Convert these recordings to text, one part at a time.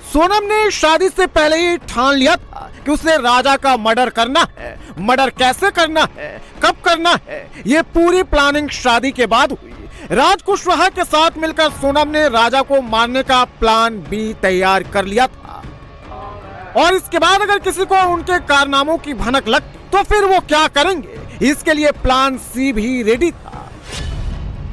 सोनम ने शादी से पहले ही ठान लिया था कि उसे राजा का मर्डर करना है। मर्डर कैसे करना है, कब करना है, ये पूरी प्लानिंग शादी के बाद हुई। राज कुशवाहा के साथ मिलकर सोनम ने राजा को मारने का प्लान भी तैयार कर लिया था और इसके बाद अगर किसी को उनके कारनामों की भनक लगती तो फिर वो क्या करेंगे, इसके लिए प्लान सी भी रेडी था।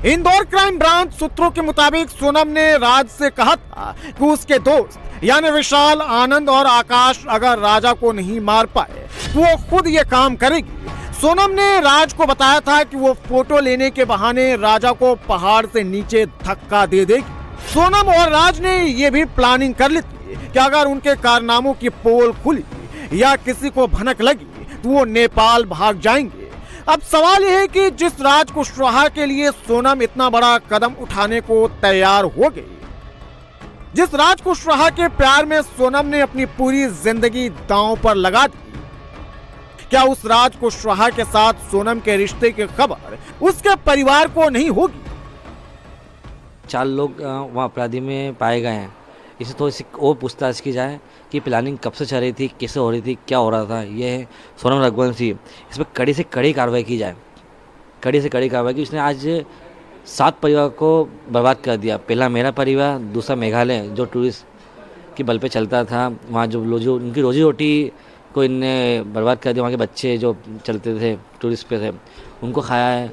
इंदौर क्राइम ब्रांच सूत्रों के मुताबिक सोनम ने राज से कहा था कि उसके दोस्त यानी विशाल, आनंद और आकाश अगर राजा को नहीं मार पाए तो वो खुद ये काम करेगी। सोनम ने राज को बताया था कि वो फोटो लेने के बहाने राजा को पहाड़ से नीचे धक्का दे देगी। सोनम और राज ने ये भी प्लानिंग कर ली थी कि अगर उनके कारनामों की पोल खुली या किसी को भनक लगी तो वो नेपाल भाग जाएंगे। अब सवाल यह है कि जिस राज कुशवाहा के लिए सोनम इतना बड़ा कदम उठाने को तैयार हो गई, जिस राज कुशवाहा के प्यार में सोनम ने अपनी पूरी जिंदगी दांव पर लगा दी, क्या उस राज कुशवाहा के साथ सोनम के रिश्ते की खबर उसके परिवार को नहीं होगी? 4 लोग वहाँ अपराधी में पाए गए हैं। इसे थोड़ी सी और पूछताछ की जाए कि प्लानिंग कब से चल रही थी, कैसे हो रही थी, क्या हो रहा था। ये है सोनम रघुवंशी, इस पर कड़ी से कड़ी कार्रवाई की जाए, कड़ी से कड़ी कार्रवाई की। उसने आज 7 परिवार को बर्बाद कर दिया। पहला मेरा परिवार, दूसरा मेघालय जो टूरिस्ट की बल पे चलता था, वहाँ जो उनकी रोजी रोटी को इनने बर्बाद कर दिया। वहाँ के बच्चे जो चलते थे, टूरिस्ट पे थे, उनको खाया है।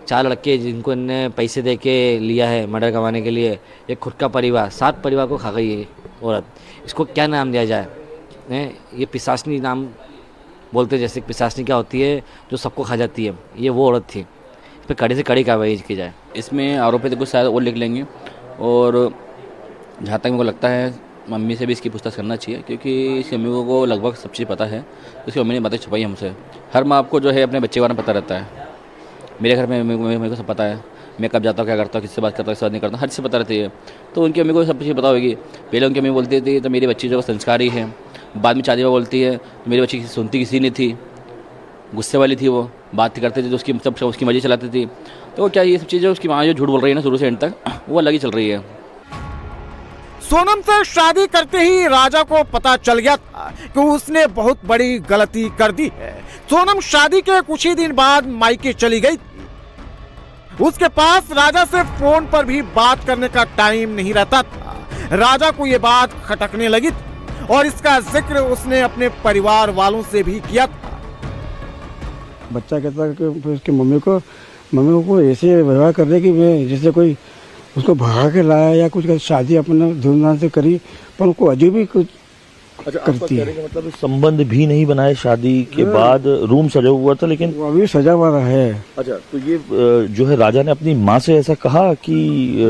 4 लड़के जिनको इनने पैसे दे के लिया है मर्डर करवाने के लिए, एक खुद का परिवार, 7 परिवार को खा गई है औरत। इसको क्या नाम दिया जाए? ये पिशाचनी नाम बोलते, जैसे पिशाचनी क्या होती है जो सबको खा जाती है, ये वो औरत थी। इस पर कड़ी से कड़ी कार्रवाई की जाए। इसमें आरोपी कुछ शायद और लिख लेंगे और जहाँ तक मेरे को लगता है मम्मी से भी इसकी पूछताछ करना चाहिए, क्योंकि इसकी मम्मी को लगभग सब चीज़ पता है। उसकी मम्मी ने बातें छुपाई हमसे। हर माँ आपको जो है अपने बच्चे के बारे में पता रहता है। मेरे घर में मेरे को सब पता है, मैं कब जाता हूँ, क्या करता हूँ, किससे बात करता हूँ, किससे बात नहीं करता, हर चीज़ पता रहती है। तो उनकी मम्मी को सब चीज़ पता होगी। पहले उनकी मम्मी बोलती थी तो मेरी बच्ची जो संस्कारी है, बाद में शादी में बोलती है तो मेरी बच्ची सुनती किसी नहीं थी, गुस्से वाली थी, वो बात करती थी तो उसकी सब उसकी मर्जी चलाती थी। तो क्या ये सब चीज़ें उसकी माँ जो झूठ बोल रही है ना शुरू से एंड तक, वो अलग ही चल रही है। सोनम से शादी करते ही राजा को पता चल गया था कि उसने बहुत बड़ी गलती कर दी है। सोनम शादी के कुछ ही दिन बाद मायके चली गई थी। उसके पास राजा से फोन पर भी बात करने का टाइम नहीं रहता था। राजा को ये बात खटकने लगी थी और इसका जिक्र उसने अपने परिवार वालों से भी किया था। बच्चा कहता है कि उसकी मम्मी को ऐसे व्यवहार कर रहे कि मैं जैसे कोई उसको भगा के लाया या कुछ शादी अपने धूमधाम से करी, पर उनको अजीब ही कुछ करती है। मतलब संबंध भी नहीं बनाए शादी के बाद, रूम सजा हुआ था लेकिन वो अभी सजा हुआ है। अच्छा, तो ये जो है राजा ने अपनी माँ से ऐसा कहा कि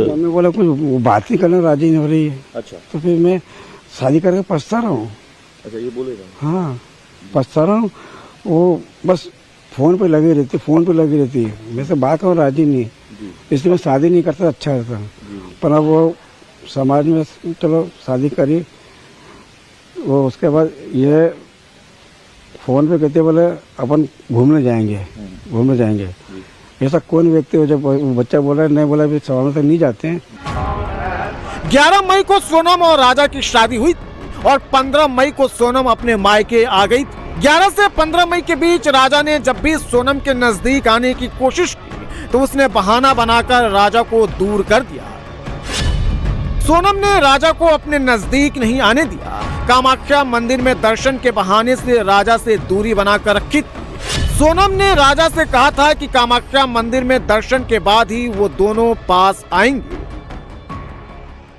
मम्मी बोला कुछ बात नहीं करना राजी नहीं हो रही है। अच्छा, तो फिर मैं शादी करके पछता रहा हूँ। अच्छा, ये बोलेगा? हाँ, पछता रहा हूँ। वो बस फोन पे लगी रहती है। मैं से बात और राजी नहीं, इसलिए मैं शादी नहीं करता, अच्छा रहता। पर अब वो समाज में चलो शादी करी, वो उसके बाद ये फोन पे कहते बोले अपन घूमने जाएंगे। ऐसा कौन व्यक्ति हो जब बच्चा बोला नहीं, बोला भी सवालों तक नहीं जाते हैं। 11 मई को सोनम और राजा की शादी हुई और 15 मई को सोनम अपने मायके आ गई थी। 11 से 15 मई के बीच राजा ने जब भी सोनम के नजदीक आने की कोशिश की तो उसने बहाना बनाकर राजा को दूर कर दिया। सोनम ने राजा को अपने नजदीक नहीं आने दिया। कामाख्या मंदिर में दर्शन के बहाने से राजा से दूरी बनाकर रखी थी। सोनम ने राजा से कहा था कि कामाख्या मंदिर में दर्शन के बाद ही वो दोनों पास आएंगे।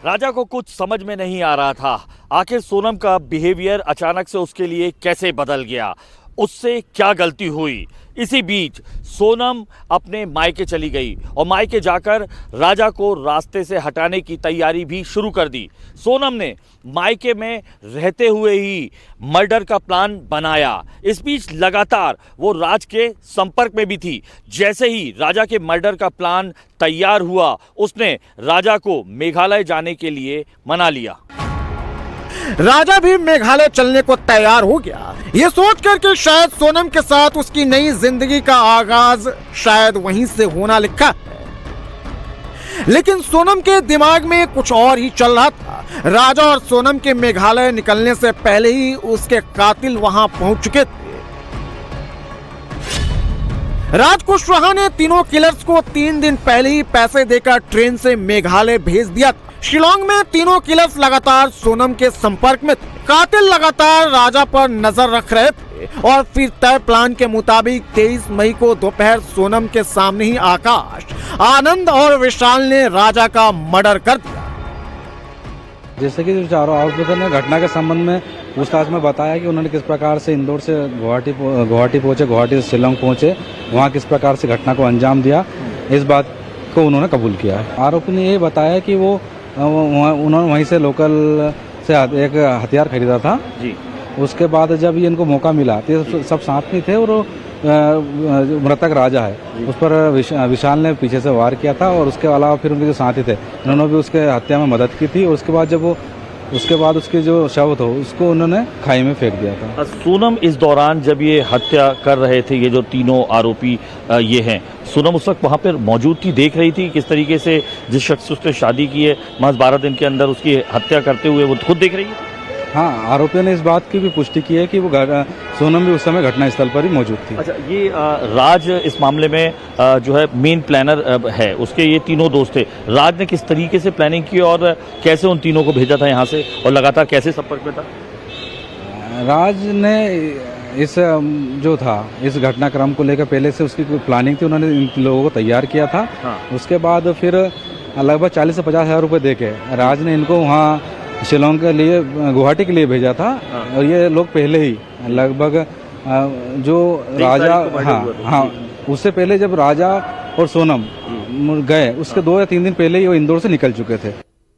राजा को कुछ समझ में नहीं आ रहा था, आखिर सोनम का बिहेवियर अचानक से उसके लिए कैसे बदल गया, उससे क्या गलती हुई। इसी बीच सोनम अपने मायके चली गई और मायके जाकर राजा को रास्ते से हटाने की तैयारी भी शुरू कर दी। सोनम ने मायके में रहते हुए ही मर्डर का प्लान बनाया। इस बीच लगातार वो राज के संपर्क में भी थी। जैसे ही राजा के मर्डर का प्लान तैयार हुआ, उसने राजा को मेघालय जाने के लिए मना लिया। राजा भी मेघालय चलने को तैयार हो गया, ये सोचकर कि शायद सोनम के साथ उसकी नई जिंदगी का आगाज शायद वहीं से होना लिखा है। लेकिन सोनम के दिमाग में कुछ और ही चल रहा था। राजा और सोनम के मेघालय निकलने से पहले ही उसके कातिल वहां पहुंच चुके थे। राज कुशवाहा ने तीनों किलर्स को 3 दिन पहले ही पैसे देकर ट्रेन से मेघालय भेज दिया। शिलोंग में तीनों किलर्स लगातार सोनम के संपर्क में थे। कातिल लगातार राजा पर नजर रख रहे थे और फिर तय प्लान के मुताबिक 23 मई को दोपहर सोनम के सामने ही आकाश, आनंद और विशाल ने राजा का मर्डर कर दिया। जैसे कि जो चारों आरोपियों ने घटना के संबंध में पूछताछ में बताया कि उन्होंने किस प्रकार से इंदौर से गुवाहाटी पहुंचे, गुवाहाटी से शिलोंग पहुंचे, वहां किस प्रकार से घटना को अंजाम दिया, इस बात को उन्होंने कबूल किया है। आरोपी ने ये बताया कि वो उन्होंने वहीं से लोकल से एक हथियार खरीदा था जी। उसके बाद जब ये इनको मौका मिला तो सब साथ में थे और मृतक राजा है उस पर विशाल ने पीछे से वार किया था और उसके अलावा फिर उनके जो साथी थे उन्होंने भी उसके हत्या में मदद की थी और उसके बाद उसके जो शव था उसको उन्होंने खाई में फेंक दिया था। सोनम इस दौरान जब ये हत्या कर रहे थे, ये जो तीनों आरोपी ये हैं, सोनम उस वक्त वहाँ पर मौजूद थी, देख रही थी किस तरीके से जिस शख्स से उसने शादी की है महज 12 दिन के अंदर उसकी हत्या करते हुए वो खुद देख रही है। हाँ, आरोपियों ने इस बात की भी पुष्टि की है कि वो सोनम भी उस समय घटनास्थल पर ही मौजूद थी। अच्छा, ये राज इस मामले में जो है मेन प्लानर है, उसके ये तीनों दोस्त थे। राज ने किस तरीके से प्लानिंग की और कैसे उन तीनों को भेजा था यहाँ से और लगातार कैसे संपर्क में था? राज ने इस जो था इस घटनाक्रम को लेकर पहले से उसकी प्लानिंग थी, उन्होंने इन लोगों को तैयार किया था। हाँ। उसके बाद फिर लगभग 40 से 50 हज़ार रुपये दे के राज ने इनको वहाँ शिलोंग के लिए, गुवाहाटी के लिए भेजा था। हाँ। और ये लोग पहले ही लगभग जो राजा, हाँ, उससे पहले जब राजा और सोनम गए उसके 2 या 3 दिन पहले ही वो इंदौर से निकल चुके थे।